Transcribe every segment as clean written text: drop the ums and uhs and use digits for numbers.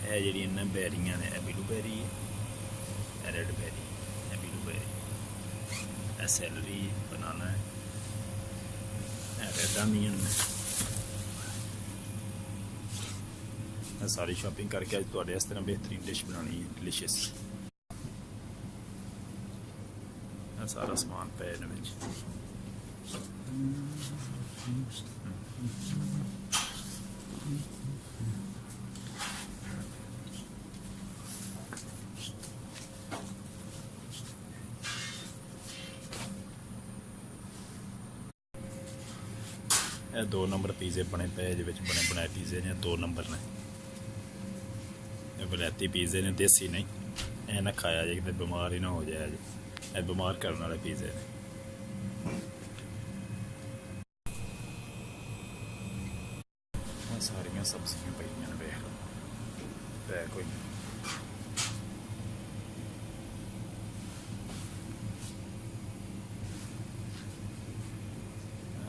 ਇਹ ਜਿਹੜੀਆਂ ਇਹਨਾਂ ਬੈਰੀਆਂ ਨੇ, ਇਹ ਬਲੂਬੈਰੀ ਹੈ, ਇਹ ਰੈਡ ਬੈਰੀ, ਇਹ ਬਲੂਬੈਰੀ, ਇਹ ਸੈਲਰੀ ਬਨਾਨਾ ਹੈ, ਇਹ ਰੈਡ ਅਨੀਅਨ ਹੈ। मैं सारी शॉपिंग करके अज तुहाडे वास्ते ना बेहतरीन डिश बनानी है, डिलीशियस। सारा समान पे इहदे विच ਇਹ 2 नंबर पीजे बने पे, इहदे विच बने बनाए पीजे ने 2 नंबर ने। वलैती पीजे ने, देसी नहीं, ਇਹ ਨਾ ਖਾਇਆ ਜੇ ਕਿਤੇ ਬਿਮਾਰ ਹੀ ਨਾ ਹੋ ਜਾਏ ਜੀ। ਇਹ ਬਿਮਾਰ ਕਰਨ ਵਾਲੇ ਪੀਜ਼ੇ ਨੇ। ਸਾਰੀਆਂ ਸਬਜ਼ੀਆਂ ਪਈਆਂ ਨੇ, ਵੇਖ ਲਓ ਪੈ ਕੋਈ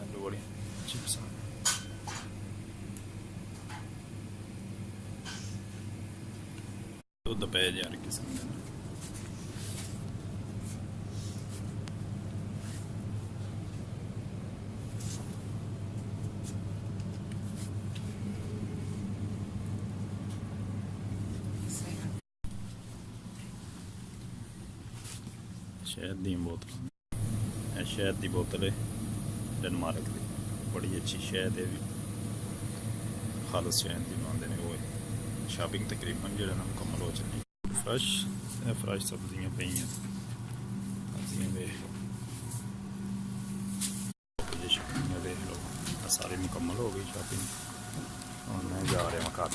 ਆਲੂ ਵਾਲੀ ਚਿਪਸ ਦੁੱਧ ਪੈ ਯਾਰ ਕਿਸਮ ਦਾ। शहद दी बोतल, शहद की बोतल है डेनमार्क की, बड़ी अच्छी शहद है भी, खालस शहद की बनाते हैं। वो शॉपिंग तकरीबन जो ना मुकम्मल हो चुकी। फ्रैश सब्जियां पई सब्जियां देख लो, देख लो सारी मुकम्मल हो गई शॉपिंग। और मैं जा रहा घर।